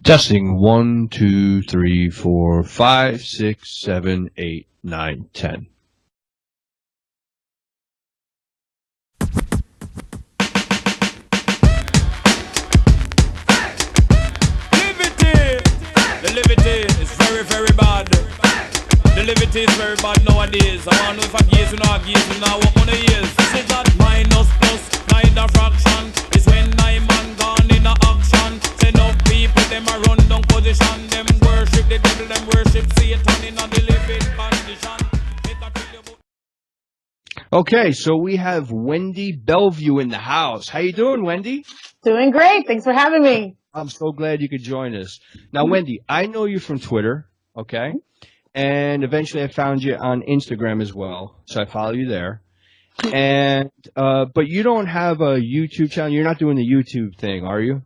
Testing 1, 2, 3, 4, 5, 6, 7, 8, 9, 10. The liberty is very, very bad. The liberty is very bad nowadays. I want to know if I gaze or not gaze, and now what money is. This is that minus plus, neither fraction. It's when 9 man gone in a action. Say no people, them a run down position. Them worship the devil, them worship Satan in a the living condition. Okay, so we have Wendy Bellevue in the house. How you doing, Wendy? Doing great. Thanks for having me. I'm so glad you could join us. Now, Wendy, I know you from Twitter, okay? And eventually I found you on Instagram as well, so I follow you there. And but you don't have a YouTube channel. You're not doing the YouTube thing, are you?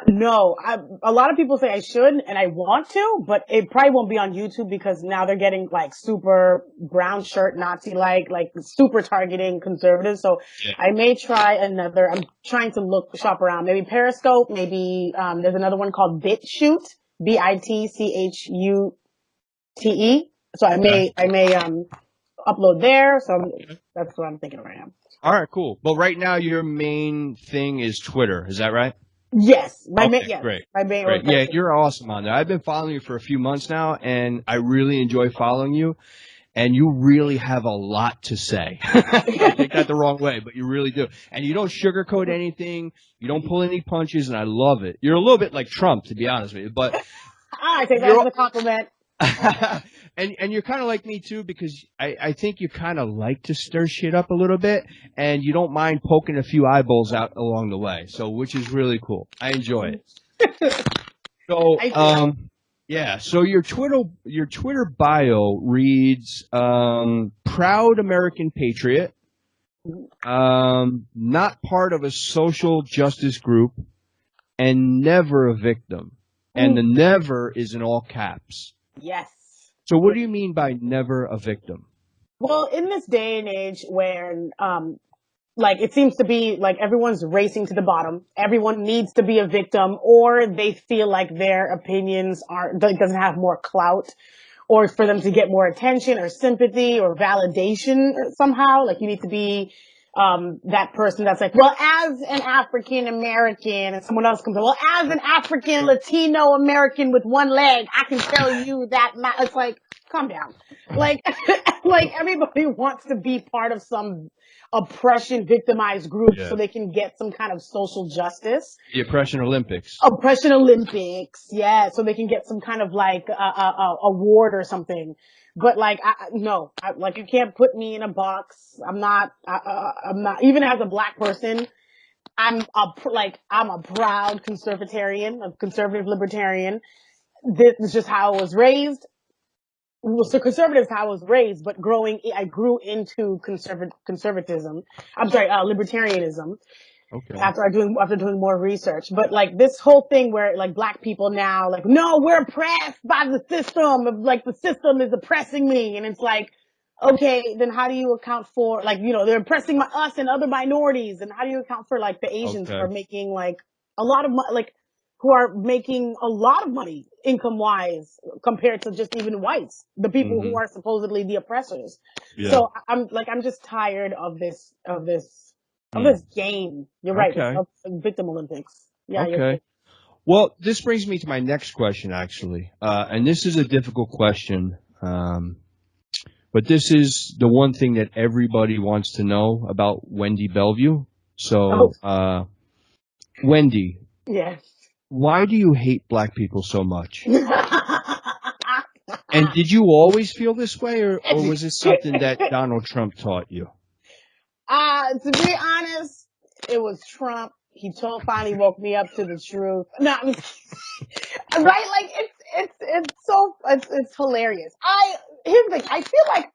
No. A lot of people say I should, and I want to, but it probably won't be on YouTube because now they're getting like super brown shirt Nazi-like, like super targeting conservatives. So yeah. I may try another. I'm trying to shop around. Maybe Periscope. Maybe there's another one called BitChute, BitChute. So I may upload there. So that's what I'm thinking right now. All right, cool. But right now your main thing is Twitter. Is that right? Yes. Great. Great. Yeah, you're awesome on there. I've been following you for a few months now, and I really enjoy following you. And you really have a lot to say. I take that the wrong way, but you really do. And you don't sugarcoat anything. You don't pull any punches, and I love it. You're a little bit like Trump, to be honest with you. But I take that as a compliment. And you're kind of like me, too, because I think you kind of like to stir shit up a little bit, and you don't mind poking a few eyeballs out along the way, so which is really cool. I enjoy it. So, yeah, so your Twitter bio reads, proud American patriot, not part of a social justice group, and never a victim. And the never is in all caps. Yes. So what do you mean by never a victim? Well, in this day and age where, like it seems to be like everyone's racing to the bottom, everyone needs to be a victim, or they feel like their opinions doesn't have more clout, or for them to get more attention or sympathy or validation somehow. Like you need to be that person that's like, well, as an African American, and someone else comes in, well, as an African Latino American with one leg, I can tell you that it's like, calm down. Like, like everybody wants to be part of some oppression victimized group so they can get some kind of social justice. The Oppression Olympics. Oppression Olympics. Yeah. So they can get some kind of like, award or something. But like, no, like you can't put me in a box. I'm not, even as a black person, I'm a proud conservatarian, a conservative libertarian. This is just how I was raised. Well, so conservative is how I was raised, but I grew into conservatism. I'm sorry, libertarianism. Okay. After doing more research. But like this whole thing where like black people now like, no, we're oppressed by the system. Like the system is oppressing me. And it's like, okay, then how do you account for like, they're oppressing us and other minorities. And how do you account for like the Asians who are making like a lot of who are making a lot of money income wise compared to just even whites, the people who are supposedly the oppressors. Yeah. So I'm just tired of this game. You're right. Okay. Victim Olympics. Yeah. Okay. Well, this brings me to my next question, actually. And this is a difficult question. But this is the one thing that everybody wants to know about Wendy Bellevue. So, Wendy. Yes. Why do you hate black people so much? And did you always feel this way, or was it something that Donald Trump taught you? To be honest, it was Trump. He finally woke me up to the truth. No, right? Like it's hilarious. Here's the thing. I feel like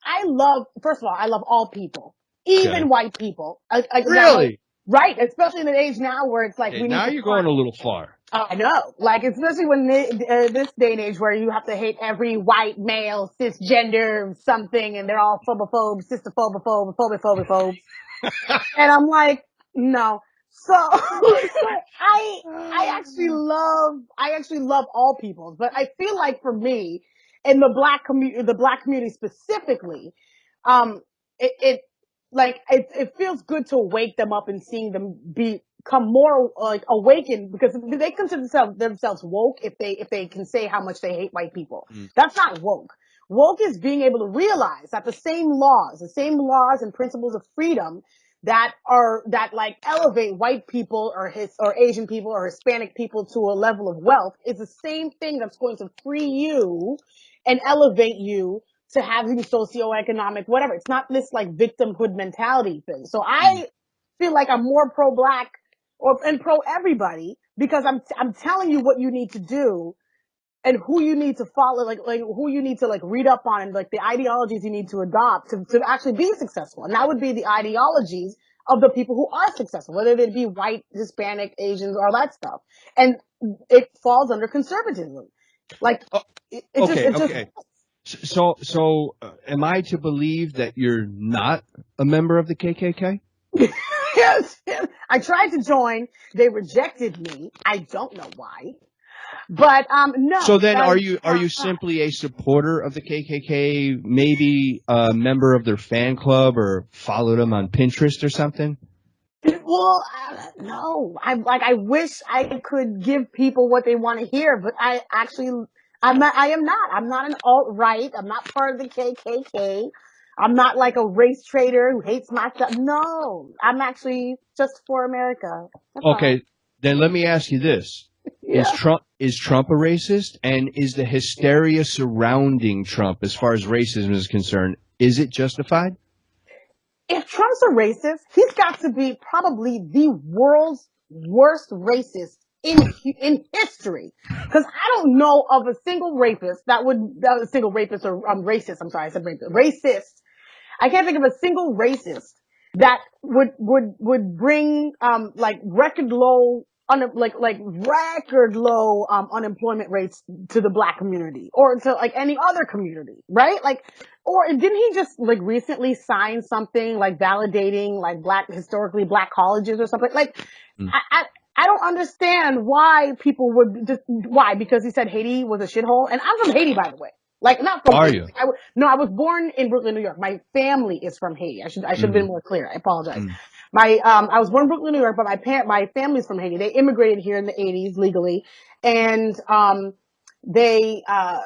first of all, I love all people, even white people. Really? Right? Especially in the age now where it's like now you're going a little far. I know. Like, especially when this day and age where you have to hate every white male, cisgender something, and they're all phobophobes, sisterphobophobes. And I'm like, no. So I actually love all peoples, but I feel like for me, in the black community specifically, um, it feels good to wake them up and seeing them become more like awakened, because they consider themselves woke if they can say how much they hate white people. Mm. That's not woke. Woke is being able to realize that the same laws and principles of freedom that like elevate white people or Asian people or Hispanic people to a level of wealth is the same thing that's going to free you and elevate you to having socioeconomic whatever. It's not this like victimhood mentality thing. So I feel like I'm more pro black and pro everybody, because I'm telling you what you need to do and who you need to follow, like who you need to like read up on, and like the ideologies you need to adopt to actually be successful. And that would be the ideologies of the people who are successful, whether they be white, Hispanic, Asians, all that stuff. And it falls under conservatism. Like Okay, it just okay. So, am I to believe that you're not a member of the KKK? yes. I tried to join. They rejected me. I don't know why. But no. So then, are you simply a supporter of the KKK? Maybe a member of their fan club, or followed them on Pinterest or something? Well, no. I wish I could give people what they want to hear, but I'm not. I'm not an alt-right. I'm not part of the KKK. I'm not like a race traitor who hates my stuff. No, I'm actually just for America. That's Okay, all. then let me ask you this. Yeah. Is Trump a racist? And is the hysteria surrounding Trump as far as racism is concerned, is it justified? If Trump's a racist, he's got to be probably the world's worst racist in history. Because I don't know of a single rapist racist. I'm sorry, I said rapist. Racist. I can't think of a single racist that would bring like record low unemployment rates to the black community or to like any other community, right? Like, or didn't he just like recently sign something like validating like historically black colleges or something? Like, Mm. I don't understand why people why? Because he said Haiti was a shithole, and I'm from Haiti, by the way. Like, not from Are Haiti. you? No, I was born in Brooklyn, New York. My family is from Haiti. I should have been more clear. I apologize. Mm. I was born in Brooklyn, New York, but my family's from Haiti. They immigrated here in the 80s legally. And, they, what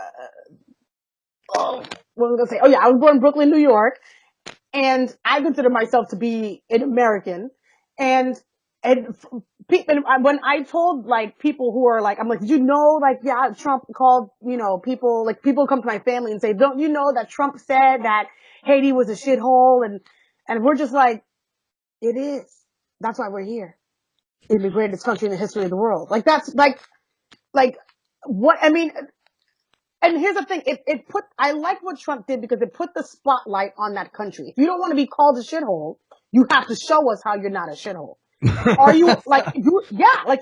was I gonna say? Oh yeah, I was born in Brooklyn, New York, and I consider myself to be an American. And when I told like people who are like, I'm like, did you know, like, yeah, Trump called, people come to my family and say, don't you know that Trump said that Haiti was a shithole? And we're just like, it is. That's why we're here. In the greatest country in the history of the world. Like, that's like what, I mean, and here's the thing, I like what Trump did because it put the spotlight on that country. If you don't want to be called a shithole, you have to show us how you're not a shithole. Are you like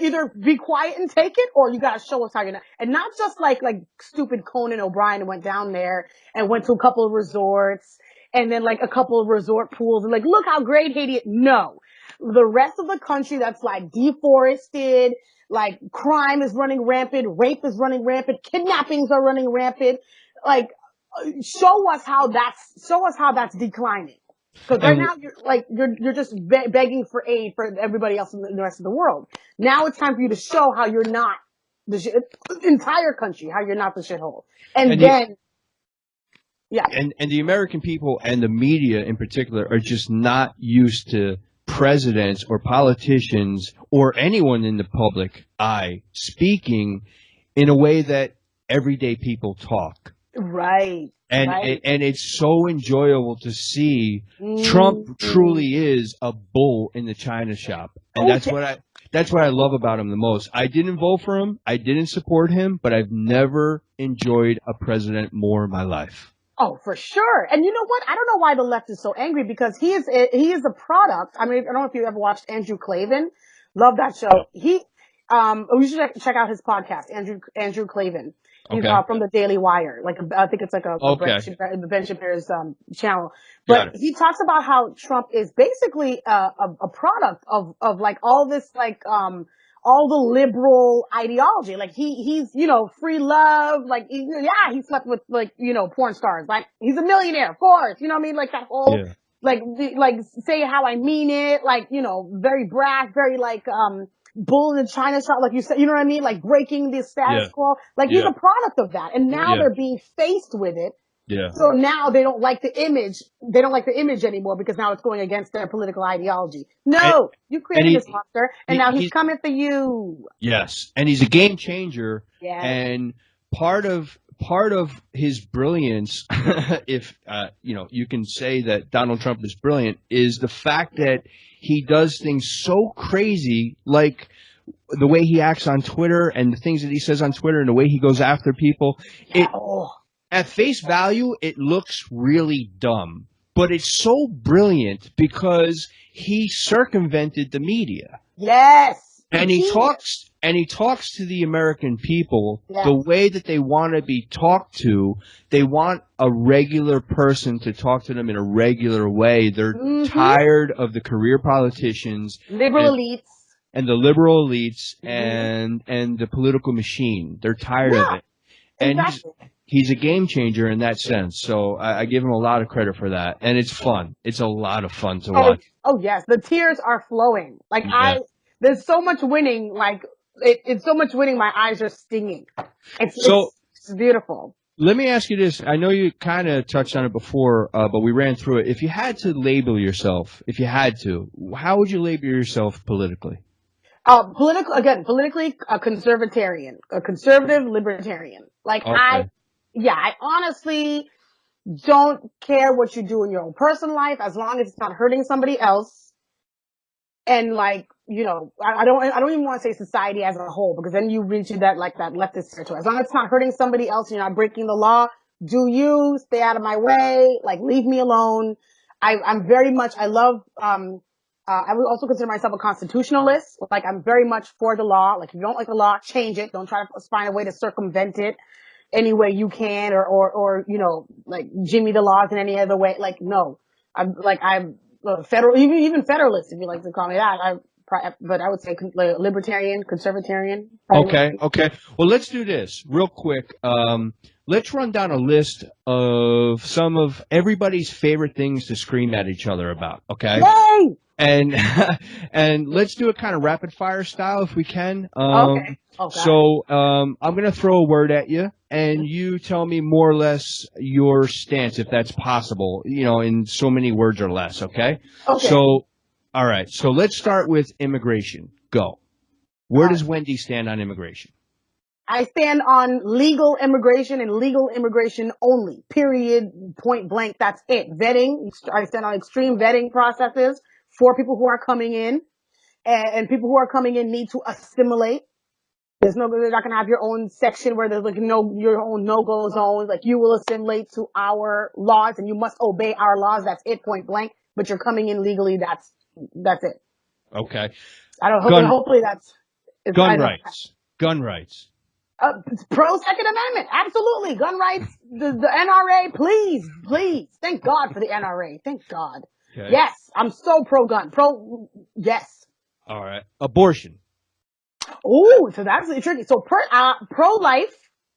either be quiet and take it, or you gotta show us how you're not, and not just like stupid Conan O'Brien went down there and went to a couple of resorts and then like a couple of resort pools and like, look how great Haiti is. No, the rest of the country that's like deforested, like crime is running rampant, rape is running rampant, kidnappings are running rampant. Like, show us how that's declining. Because right now you're just begging for aid for everybody else in the rest of the world. Now it's time for you to show how you're not the entire country, how you're not the shithole. And the American people and the media in particular are just not used to presidents or politicians or anyone in the public eye speaking in a way that everyday people talk. Right. And it's so enjoyable to see Trump truly is a bull in the china shop. And that's what I love about him the most. I didn't vote for him. I didn't support him, but I've never enjoyed a president more in my life. Oh, for sure. And you know what? I don't know why the left is so angry, because he is a product. I mean, I don't know if you ever watched Andrew Clavin. Love that show. We should check out his podcast, Andrew Clavin. He's Okay. from the Daily Wire. Like, I think it's like a Okay. Ben Shapiro's channel. Got But he talks about how Trump is basically a product of like all this like all the liberal ideology. Like he's free love. Like he slept with like porn stars. Like he's a millionaire, of course. You know what I mean? Like that whole Yeah. like say how I mean it. Like very brash, very like bull in the China shop, like you said, you know what I mean? Like breaking the status quo. Like he's a product of that. And now they're being faced with it. Yeah. So now they don't like the image. They don't like the image anymore because now it's going against their political ideology. No, you created this monster and now he's coming for you. Yes. And he's a game changer. Yes. And part of his brilliance, if, you can say that Donald Trump is brilliant, is the fact that he does things so crazy, like the way he acts on Twitter and the things that he says on Twitter and the way he goes after people. At face value, it looks really dumb, but it's so brilliant because he circumvented the media. Yes. And he talks to the American people the way that they want to be talked to. They want a regular person to talk to them in a regular way. They're tired of the career politicians, liberal elites, and the liberal elites and the political machine. They're tired of it. And he's a game changer in that sense. So I give him a lot of credit for that. And it's fun. It's a lot of fun to watch. Oh yes, the tears are flowing. Like there's so much winning, like it's so much winning, my eyes are stinging. It's beautiful. Let me ask you this. I know you kind of touched on it before, but we ran through it. If you had to label yourself, how would you label yourself politically? Politically a conservatarian, a conservative libertarian. Like I honestly don't care what you do in your own personal life as long as it's not hurting somebody else. And like, I don't even want to say society as a whole, because then you reach that leftist territory. As long as it's not hurting somebody else, you're not breaking the law, do you stay out of my way, like leave me alone. I'm very much, I love, I would also consider myself a constitutionalist. Like I'm very much for the law. Like if you don't like the law, change it. Don't try to find a way to circumvent it any way you can or like jimmy the laws in any other way. Like no. I'm federal, even federalist, if you like to call me that. But I would say libertarian, conservatarian. Okay. Well, let's do this real quick. Let's run down a list of some of everybody's favorite things to scream at each other about. Okay. Yay! And let's do it kind of rapid fire style if we can. Okay. So I'm gonna throw a word at you, and you tell me more or less your stance, if that's possible. In so many words or less. Okay. So, all right. So let's start with immigration. Go. Where does Wendy stand on immigration? I stand on legal immigration and legal immigration only. Period. Point blank. That's it. Vetting. I stand on extreme vetting processes for people who are coming in, and people who are coming in need to assimilate. They're not going to have your own section where there's like your own no-go zones. Like you will assimilate to our laws and you must obey our laws. That's it, point blank. But you're coming in legally. That's it. Okay. Hopefully that's gun rights. Gun rights. Pro Second Amendment. Absolutely. Gun rights. The NRA. Please. Thank God for the NRA. Thank God. Okay. Yes. I'm so pro-gun. Yes. All right. Abortion. Oh, so that's tricky. So pro-life,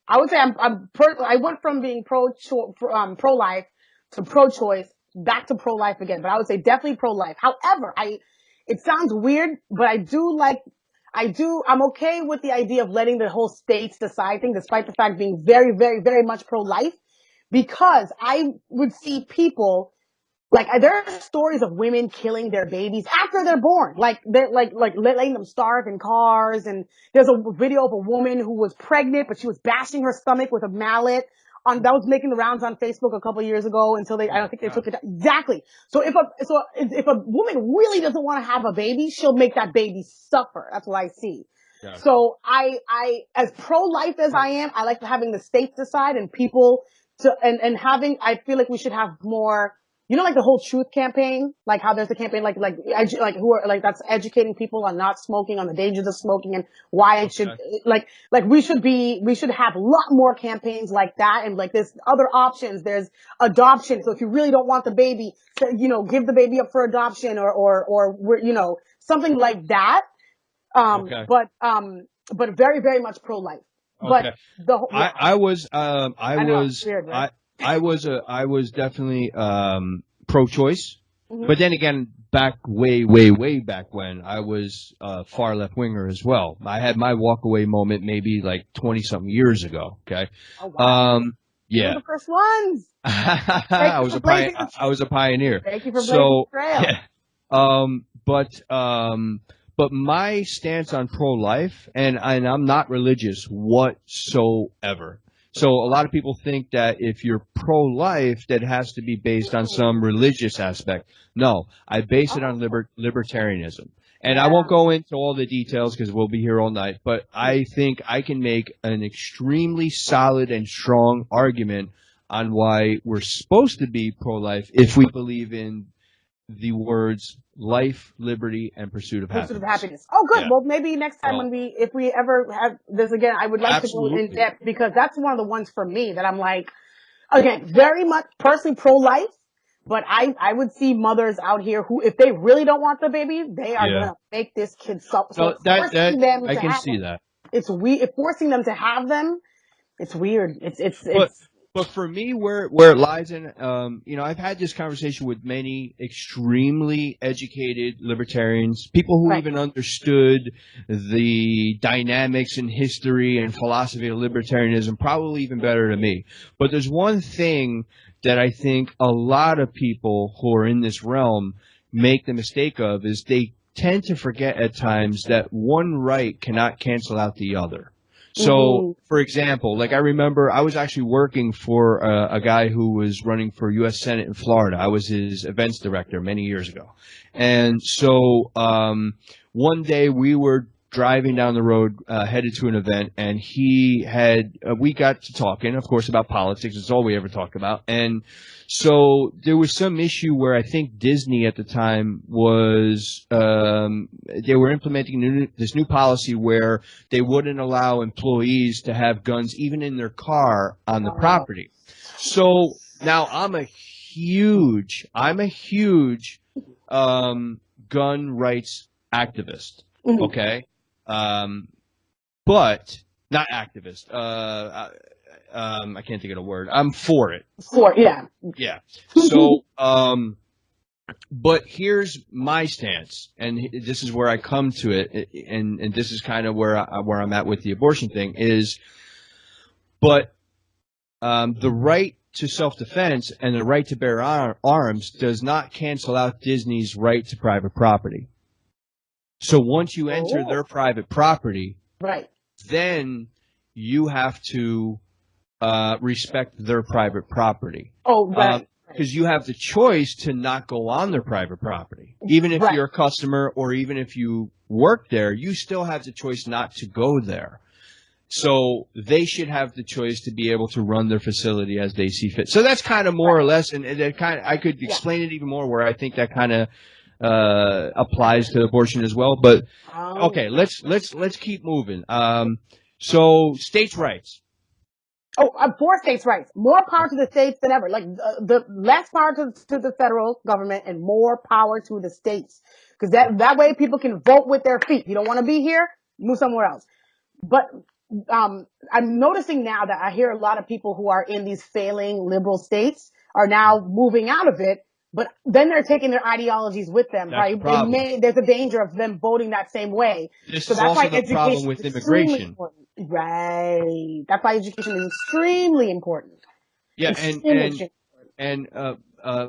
I would say I went from being pro-life to pro-choice back to pro-life again, but I would say definitely pro-life. However, it sounds weird, but I'm okay with the idea of letting the whole states decide things, despite the fact being very, very, very much pro-life, because I would see people. Like, there are stories of women killing their babies after they're born. Like, they're like letting them starve in cars. And there's a video of a woman who was pregnant, but she was bashing her stomach with a mallet. That was making the rounds on Facebook a couple of years ago until I don't think they took it. Exactly. So if a woman really doesn't want to have a baby, she'll make that baby suffer. That's what I see. Yeah. So I, as pro-life as I am, I like having the states decide and people I feel like we should have more like the whole truth campaign, like how there's a campaign that's educating people on not smoking, on the dangers of smoking, and why it should we should have a lot more campaigns like that, and like there's other options. There's adoption. So if you really don't want the baby, give the baby up for adoption, or something like that. But very, very much pro-life. But the whole, I was definitely pro-choice, but then again, back way back when, I was far left winger as well. I had my walk-away moment maybe like 20-something years ago. Okay. Oh, wow. Yeah. You're the first ones. I was a pioneer. Thank you for blazing the trail. Yeah. But my stance on pro-life, and I'm not religious whatsoever. So a lot of people think that if you're pro-life, that has to be based on some religious aspect. No, I base it on libertarianism. And I won't go into all the details because we'll be here all night, but I think I can make an extremely solid and strong argument on why we're supposed to be pro-life if we believe in the words life, liberty, and pursuit of happiness. Oh, good. Yeah. Well, maybe next time if we ever have this again, I would like to go in depth, because that's one of the ones for me that I'm like, again, very much personally pro-life, but I would see mothers out here who, if they really don't want the baby, they are going to make this kid suffer. I can see that. It's weird. Forcing them to have them, it's weird. But for me, where it lies in, I've had this conversation with many extremely educated libertarians, people who even understood the dynamics and history and philosophy of libertarianism probably even better than me. But there's one thing that I think a lot of people who are in this realm make the mistake of, is they tend to forget at times that one right cannot cancel out the other. So, for example, like I remember I was actually working for a guy who was running for U.S. Senate in Florida. I was his events director many years ago. And so one day we were driving down the road headed to an event, and we got to talking, of course, about politics. It's all we ever talk about. And so there was some issue where I think Disney at the time was they were implementing this new policy where they wouldn't allow employees to have guns even in their car on the property. So now I'm a huge gun rights activist. Okay. But not activist. I can't think of the word. I'm for it. Yeah. So, but here's my stance, and this is where I come to it, and this is kind of where I'm at with the abortion thing is, but the right to self-defense and the right to bear arms does not cancel out Disney's right to private property. So once you enter their private property, then you have to respect their private property. Because you have the choice to not go on their private property. Even if you're a customer or even if you work there, you still have the choice not to go there. So they should have the choice to be able to run their facility as they see fit. So that's kind of more or less, and that I could explain it even more where I think that kind of applies to abortion as well. But okay, let's keep moving. So states' rights. For states' rights. More power to the states than ever. Like the less power to the federal government and more power to the states. Because that way people can vote with their feet. You don't want to be here, move somewhere else. But I'm noticing now that I hear a lot of people who are in these failing liberal states are now moving out of it, but then they're taking their ideologies with them, right? There's a danger of them voting that same way. This is also the problem with immigration. Right. That's why education is extremely important. Yeah, and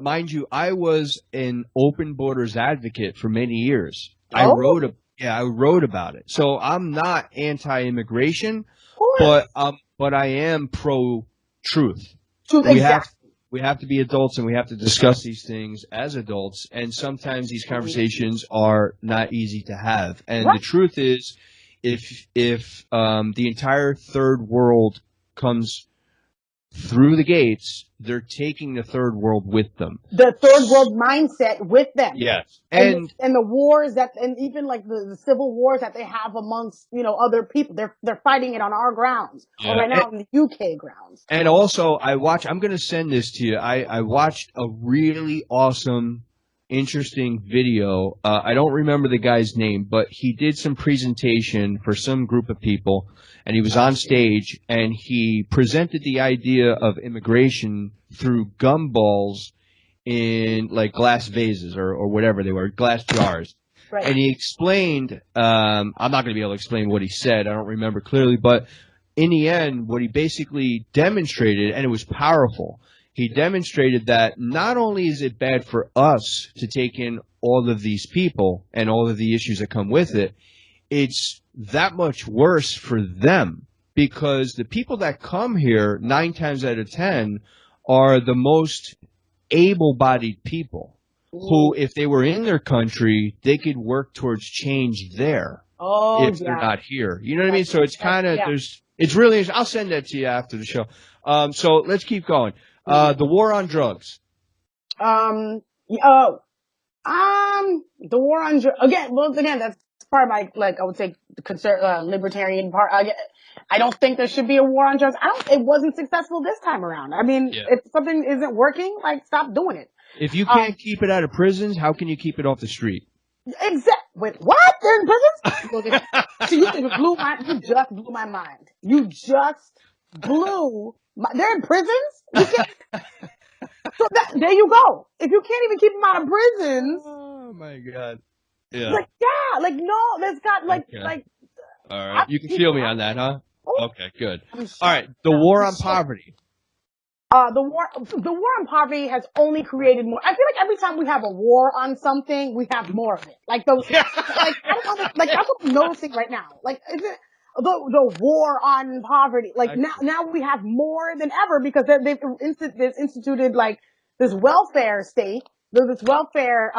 mind you, I was an open borders advocate for many years. I wrote about it. So I'm not anti-immigration, but I am pro-truth. We have to be adults and we have to discuss these things as adults. And sometimes these conversations are not easy to have. And the truth is, if the entire third world comes through the gates, they're taking the third world with them. The third world mindset with them. Yes. And the wars and even like the civil wars that they have amongst, other people, they're fighting it on our grounds. Yeah. Or right now on the UK grounds. And also I'm going to send this to you. I watched a really awesome, interesting video. I don't remember the guy's name, but he did some presentation for some group of people, and he was on stage, and he presented the idea of immigration through gumballs in like glass vases or whatever they were, glass jars. Right. And he explained, I'm not going to be able to explain what he said. I don't remember clearly, but in the end, what he basically demonstrated, and it was powerful, he demonstrated that not only is it bad for us to take in all of these people and all of the issues that come with it, it's that much worse for them, because the people that come here 9 times out of 10 are the most able-bodied people who, if they were in their country, they could work towards change there if they're not here. You know what I mean? So it's kind of, it's really, I'll send that to you after the show. So let's keep going. The war on drugs. The war on drugs, again, that's part of my, like, I would say, libertarian part. I don't think there should be a war on drugs. It wasn't successful this time around. I mean, if something isn't working, like, stop doing it. If you can't keep it out of prisons, how can you keep it off the street? Wait, what? They're in prisons? See, you just blew my mind. You just blew they're in prisons? You can't, so there you go. If you can't even keep them out of prisons. Oh my God. Yeah. No, there's got okay. All right. You can feel me on that, huh? Okay, good. All right. The war on poverty. The war on poverty has only created more. I feel like every time we have a war on something, we have more of it. Like those, I don't know, like that's what I'm noticing right now. Like, is it the war on poverty? Like now we have more than ever because they've instituted like this welfare state. There's this welfare,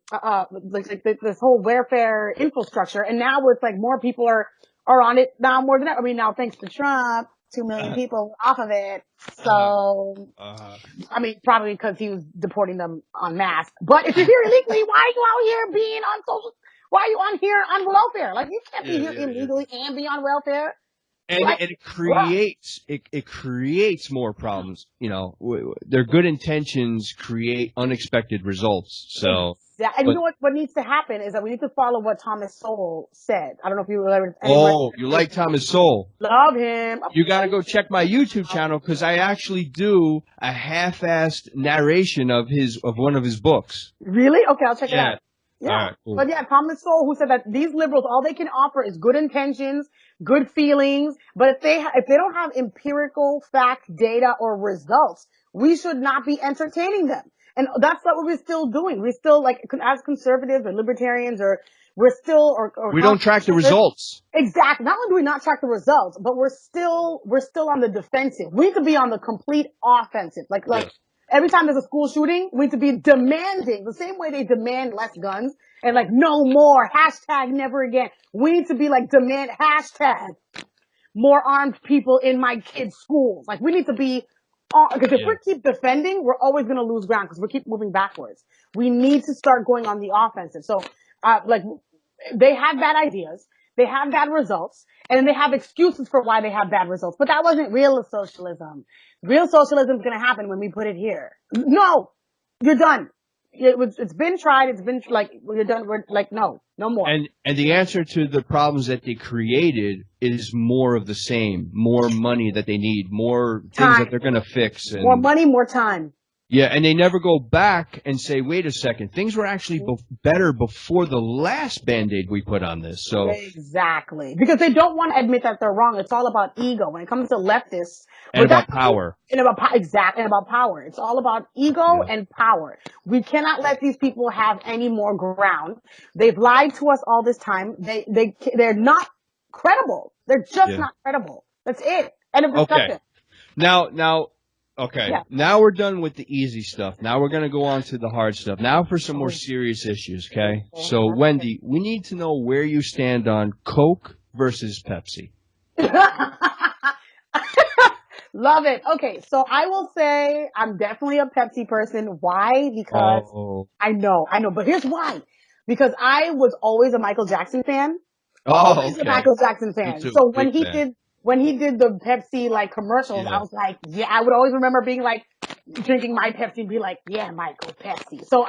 this whole welfare infrastructure, and now it's like more people are on it now more than ever. I mean, now thanks to Trump, 2 million people off of it. So, I mean, probably because he was deporting them en masse. But if you're here illegally, why are you out here being on social? Why are you on here on welfare? Like, you can't be here illegally and be on welfare. And it creates more problems. You know, their good intentions create unexpected results. So, and you know what needs to happen is that we need to follow what Thomas Sowell said. I don't know if you ever. You like Thomas Sowell? Love him. You got to go check my YouTube channel because I actually do a half-assed narration of one of his books. Really? Okay, I'll check it out. Yeah. All right, cool. But Thomas Sowell, who said that these liberals, all they can offer is good intentions, good feelings, but if they don't have empirical fact, data, or results, we should not be entertaining them. And that's what we're still doing. We're still, like, as conservatives or libertarians, we're still, or we don't track the results. Exactly. Not only do we not track the results, but we're still on the defensive. We need to be on the complete offensive. Like, every time there's a school shooting, we need to be demanding, the same way they demand less guns and like no more, hashtag never again. We need to be like demand hashtag more armed people in my kids' schools. Like we need to be, because if we keep defending, we're always going to lose ground because we keep moving backwards. We need to start going on the offensive. So, they have bad ideas. They have bad results, and then they have excuses for why they have bad results. But that wasn't real socialism. Real socialism is going to happen when we put it here. No, you're done. It's been tried. It's been you're done. We're like, no more. And the answer to the problems that they created is more of the same. More money that they need. More things that they're going to fix. And, more money, more time. Yeah, and they never go back and say, wait a second, things were actually better before the last Band-Aid we put on this. So exactly. Because they don't want to admit that they're wrong. It's all about ego. When it comes to leftists. And about power. And about power. It's all about ego and power. We cannot let these people have any more ground. They've lied to us all this time. They're not credible. They're just not credible. That's it. End of discussion. Okay. Okay, now we're done with the easy stuff. Now we're going to go on to the hard stuff. Now for some more serious issues, okay? So, Wendy, we need to know where you stand on Coke versus Pepsi. Love it. Okay, so I will say I'm definitely a Pepsi person. Why? Because I know, but here's why. Because I was always a Michael Jackson fan. Always a Michael Jackson fan. So when he did the Pepsi like commercials, I was like, yeah, I would always remember being like drinking my Pepsi and be like, yeah, Michael, Pepsi. So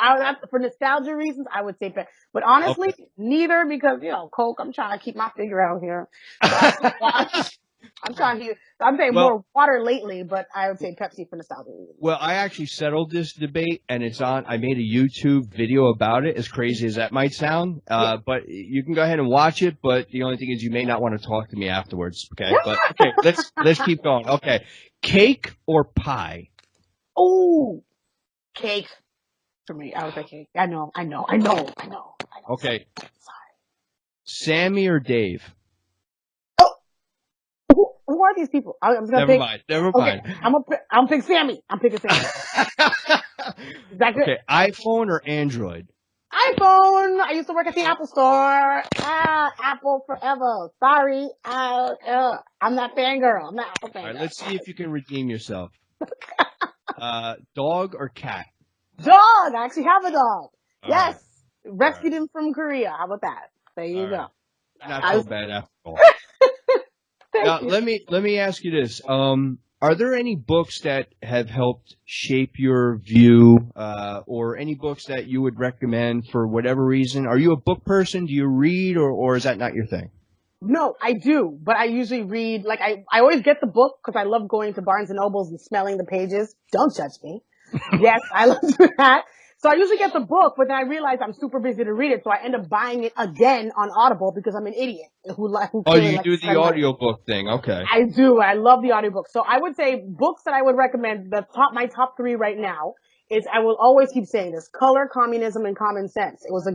for nostalgia reasons, I would say Pepsi. But honestly, neither, because Coke. I'm trying to keep my figure out here. I'm trying to. I'm saying more water lately, but I would say Pepsi for nostalgia reasons. Well, I actually settled this debate, and it's on. I made a YouTube video about it, as crazy as that might sound. But you can go ahead and watch it. But the only thing is, you may not want to talk to me afterwards. Okay, but okay, let's keep going. Okay, cake or pie? Oh, cake for me. I would say cake. I know. Okay, Sammy or Dave? Who are these people? I'm gonna Never mind. Okay, I'm pick Sammy. I'm picking Sammy. Is that good? Okay, iPhone or Android? iPhone. I used to work at the Apple store. Apple forever. Sorry. I'm that fangirl. I'm that Apple fangirl. All right, let's see if you can redeem yourself. Dog or cat? Dog. I actually have a dog. Yes. Rescued him from Korea. How about that? There you go. Not so bad after all. Now, let me ask you this. Are there any books that have helped shape your view, or any books that you would recommend for whatever reason? Are you a book person? Do you read, or is that not your thing? No, I do, but I usually read, like, I always get the book because I love going to Barnes & Nobles and smelling the pages. Don't judge me. Yes, I love doing that. So I usually get the book, but then I realize I'm super busy to read it, so I end up buying it again on Audible because I'm an idiot who you do the audiobook thing, okay. I do. I love the audiobook. So I would say books that I would recommend, my top 3 right now is, I will always keep saying this, Color, Communism, and Common Sense. It was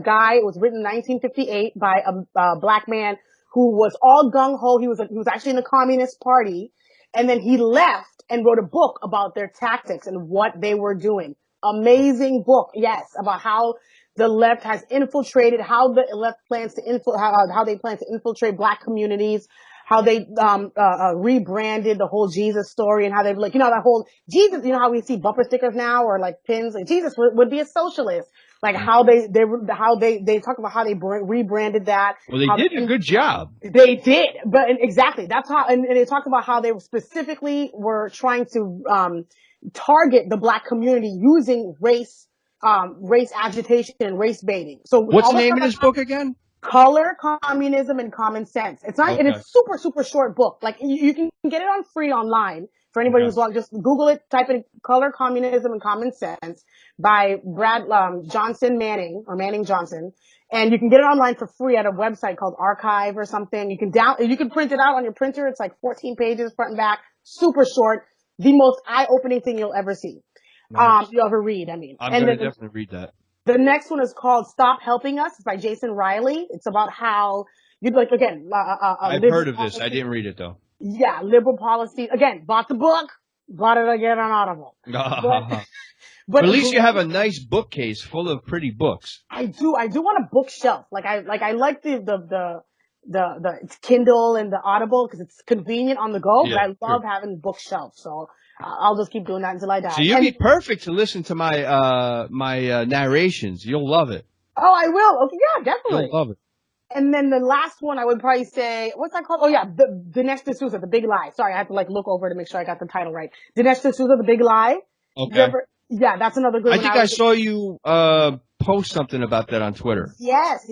written in 1958 by a black man who was all gung-ho. He was actually in the Communist Party, and then he left and wrote a book about their tactics and what they were doing. Amazing book, yes, about how the left has infiltrated, how the left plans to how they plan to infiltrate black communities, how they rebranded the whole Jesus story, and how they that whole Jesus, how we see bumper stickers now or like pins, like Jesus would be a socialist, like how they talk about how they rebranded that. Well, they did a good job. They did, but exactly, that's how, and they talked about how they specifically were trying to target the black community using race agitation and race baiting. So what's the name of this book again? Color, Communism, and Common Sense. It's not, and it's super short book. Like you can get it on free online for anybody who's long. Just Google it, type in Color, Communism, and Common Sense by Manning Johnson. And you can get it online for free at a website called Archive or something. You can print it out on your printer. It's like 14 pages front and back, super short. The most eye-opening thing you'll ever see. Nice. You'll ever read, I mean. I'm going to definitely read that. The next one is called Stop Helping Us. It's by Jason Riley. It's about how you'd like, again, I've heard of this. I didn't read it though. Yeah, liberal policy. Again, bought the book, bought it again on Audible. But at least you have a nice bookcase full of pretty books. I do want a bookshelf. I like the Kindle and the Audible because it's convenient on the go, but I love having bookshelves. So I'll just keep doing that until I die. So you'd be perfect to listen to my narrations. You'll love it. Oh, I will. Okay, yeah, definitely. You'll love it. And then the last one I would probably say, what's that called? Oh yeah, Dinesh D'Souza, The Big Lie. Sorry, I had to look over to make sure I got the title right. Dinesh D'Souza, The Big Lie. Okay. Yeah, that's another good one. I think I saw you post something about that on Twitter. Yes.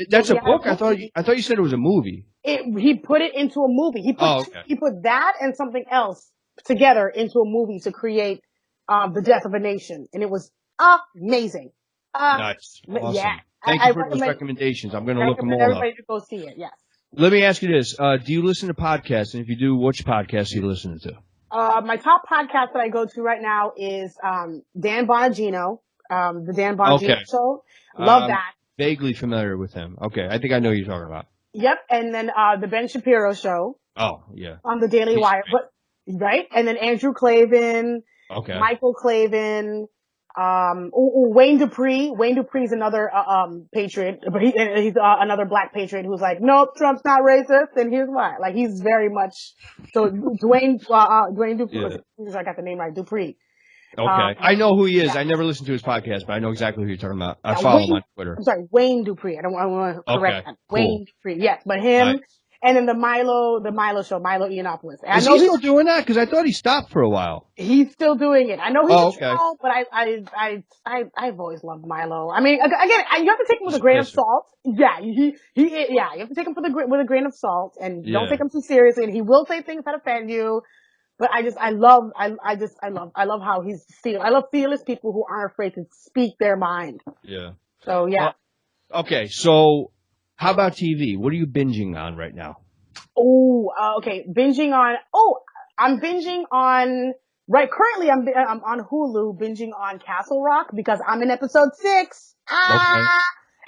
That's a book? I thought you said it was a movie. He put it into a movie. He put that and something else together into a movie to create The Death of a Nation. And it was amazing. Nice. Awesome. Yeah. Thank you for those recommendations. I'm going to look them all up. Everybody to go see it, yes. Let me ask you this. Do you listen to podcasts? And if you do, which podcasts are you listening to? My top podcast that I go to right now is Dan Bongino, the Dan Bongino Show. Love that. Vaguely familiar with him. Okay, I think I know who you're talking about. Yep, and then the Ben Shapiro Show. Oh, yeah. On the Daily Wire. Right? And then Andrew Klavan. Okay. Michael Klavan. Wayne Dupree. Wayne Dupree's another patriot, but he's another black patriot who's like, nope, Trump's not racist, and here's why. Like he's very much so. Dwayne Dupree. Yeah. I got the name right. Dupree. Okay. I know who he is. I never listened to his podcast, but I know exactly who you're talking about. I follow him on Twitter. I'm sorry, Wayne Dupree. I want to correct that. Cool. Wayne Dupree. Yes, but him. Nice. And then the Milo show, Milo Yiannopoulos. Is he still doing that? Because I thought he stopped for a while. He's still doing it. I know he's a troll, but I've always loved Milo. I mean, again, you have to take him with a grain of salt. Yeah, you have to take him with a grain of salt, and don't take him too seriously. And he will say things that offend you. But I love how he's fearless. I love fearless people who aren't afraid to speak their mind. Yeah. So yeah. Okay, so how about TV? What are you binging on right now? Okay. I'm binging on, currently I'm on Hulu binging on Castle Rock because I'm in episode 6. Okay.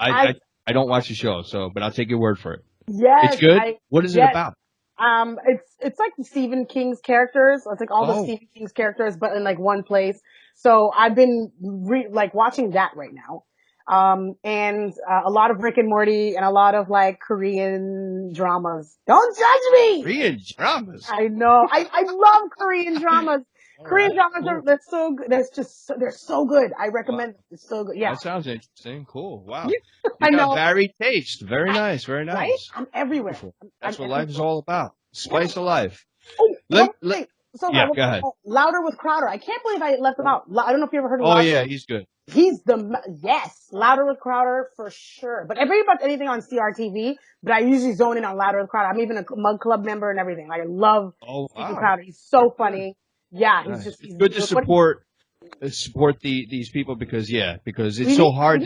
I don't watch the show, but I'll take your word for it. Yes. It's good? What is it about? It's like the Stephen King's characters. It's like all the Stephen King's characters, but in like one place. So I've been watching that right now. And a lot of Rick and Morty and a lot of like Korean dramas. Don't judge me! Korean dramas? I know. I love Korean dramas. Korean dramas they're so good. They're so good. I recommend them. It's so good. Yeah. That sounds interesting. Cool. Wow. I know. Got varied taste. Very nice. Very nice. Right? I'm everywhere. That's what life is all about. Spice of life. Go ahead. Louder with Crowder. I can't believe I left him out. I don't know if you ever heard of Louder. Oh yeah, he's good. He's Louder with Crowder for sure. But I read about anything on CRTV, but I usually zone in on Louder with Crowder. I'm even a Mug Club member and everything. Like I love Stephen Crowder. He's so funny. Yeah, he's good to support these people because it's so hard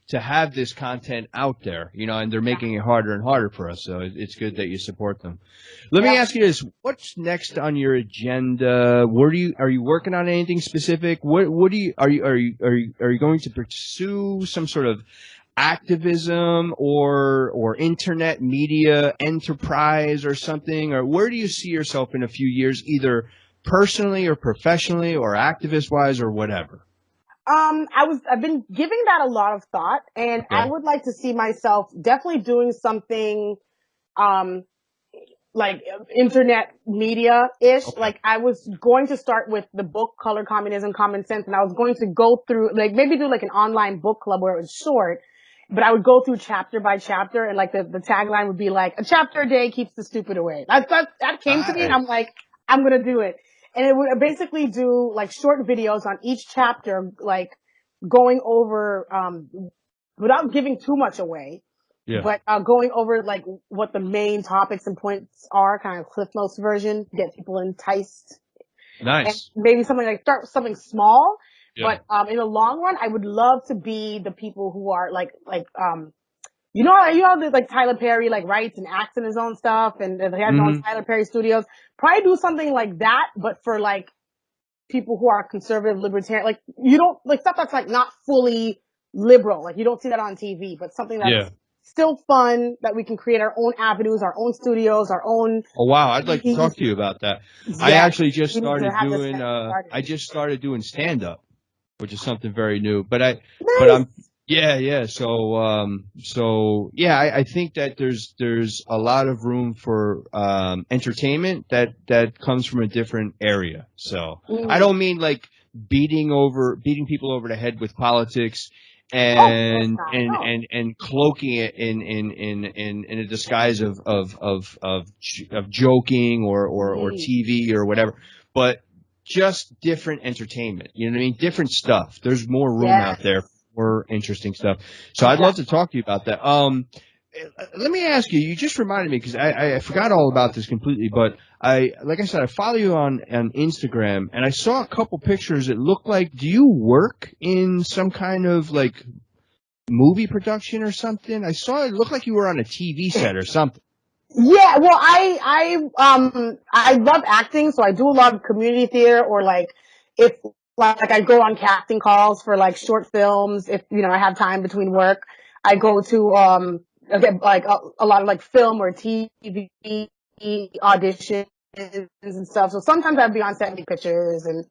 to have this content out there, and they're making it harder and harder for us. So it's good that you support them. Let me ask you this: what's next on your agenda? Are you working on anything specific? Are you going to pursue some sort of activism or internet media enterprise or something? Or where do you see yourself in a few years, either personally or professionally or activist wise or whatever? I've been giving that a lot of thought, and I would like to see myself definitely doing something, like internet media-ish. Okay. Like I was going to start with the book Color, Communism, Common Sense, and I was going to go through, like maybe do like an online book club where it was short, but I would go through chapter by chapter, and like the tagline would be like, a chapter a day keeps the stupid away. That came to me, and I'm like, I'm gonna do it. And it would basically do like short videos on each chapter, like going over, without giving too much away, but going over like what the main topics and points are, kind of Cliff Notes version, get people enticed. Nice. And maybe start with something small, but in the long run, I would love to be the people who are you know like Tyler Perry like writes and acts in his own stuff, and he has his own Tyler Perry Studios. Probably do something like that, but for like people who are conservative, libertarian, like you don't like stuff that's like not fully liberal. Like you don't see that on TV, but something that's still fun, that we can create our own avenues, our own studios, our own. Oh wow, I'd like to talk to you about that. I actually just started doing. I just started doing stand-up, which is something very new. But I'm. Yeah. So I think that there's a lot of room for entertainment that comes from a different area. So I don't mean like beating people over the head with politics and cloaking it in a disguise of joking or TV or whatever, but just different entertainment. You know what I mean? Different stuff. There's more room out there. More interesting stuff. So I'd love to talk to you about that. Let me ask you, you just reminded me, because I forgot all about this completely, but like I said, I follow you on Instagram, and I saw a couple pictures. It looked like, do you work in some kind of like movie production or something? I saw it looked like you were on a TV set or something. Yeah, well, I love acting, so I do a lot of community theater, or like if like I go on casting calls for like short films. If I have time between work, I go to like a lot of like film or TV auditions and stuff. So sometimes I'd be on set making pictures, and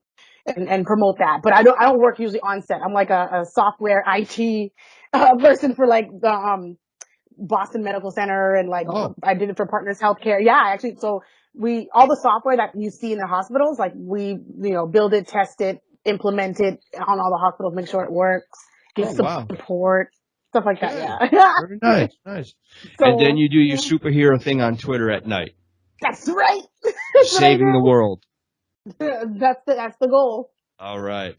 and promote that. But I don't work usually on set. I'm like a software IT person for like the Boston Medical Center, and like I did it for Partners Healthcare. Yeah, actually, so all the software that you see in the hospitals, like we, build it, test it, implement it on all the hospitals, make sure it works, give support, stuff like that. Yeah. Very nice, nice. So, and then you do your superhero thing on Twitter at night. That's right. Saving the world. That's the goal. All right.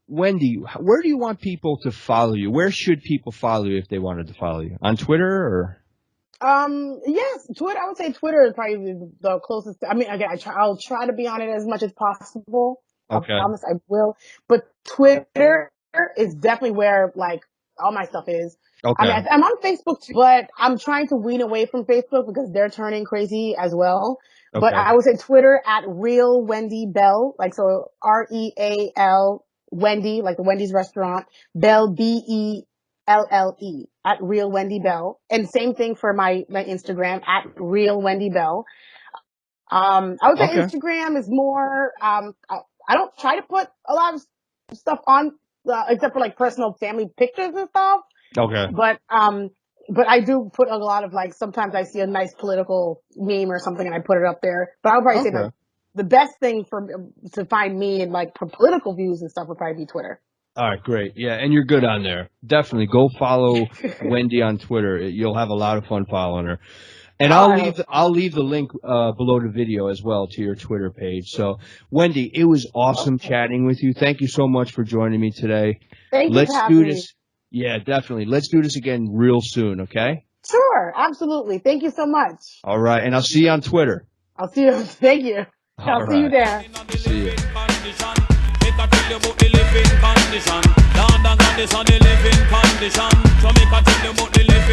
Wendy, where do you want people to follow you? Where should people follow you if they wanted to follow you? On Twitter or? Yes, Twitter. I would say Twitter is probably the closest. I mean, again, I'll try to be on it as much as possible. Okay. I promise I will. But Twitter is definitely where like all my stuff is. Okay. I mean, I'm on Facebook too, but I'm trying to wean away from Facebook because they're turning crazy as well. Okay. But I would say Twitter at Real Wendy Bell, like so REAL Wendy, like the Wendy's restaurant, Bell BELLE at Real Wendy Bell, and same thing for my Instagram at Real Wendy Bell. I would say Instagram is more. I don't try to put a lot of stuff on, except for like personal family pictures and stuff. Okay. But I do put a lot of like, sometimes I see a nice political meme or something and I put it up there. But I would probably say the best thing to find me and like for political views and stuff would probably be Twitter. All right, great. Yeah, and you're good on there. Definitely go follow Wendy on Twitter. You'll have a lot of fun following her. And I'll leave the link below the video as well to your Twitter page. So, Wendy, it was awesome chatting with you. Thank you so much for joining me today. Thank you for having me. Yeah, definitely. Let's do this again real soon, okay? Sure, absolutely. Thank you so much. All right, and I'll see you on Twitter. I'll see you. Thank you. I'll see you there. See you. Living condition.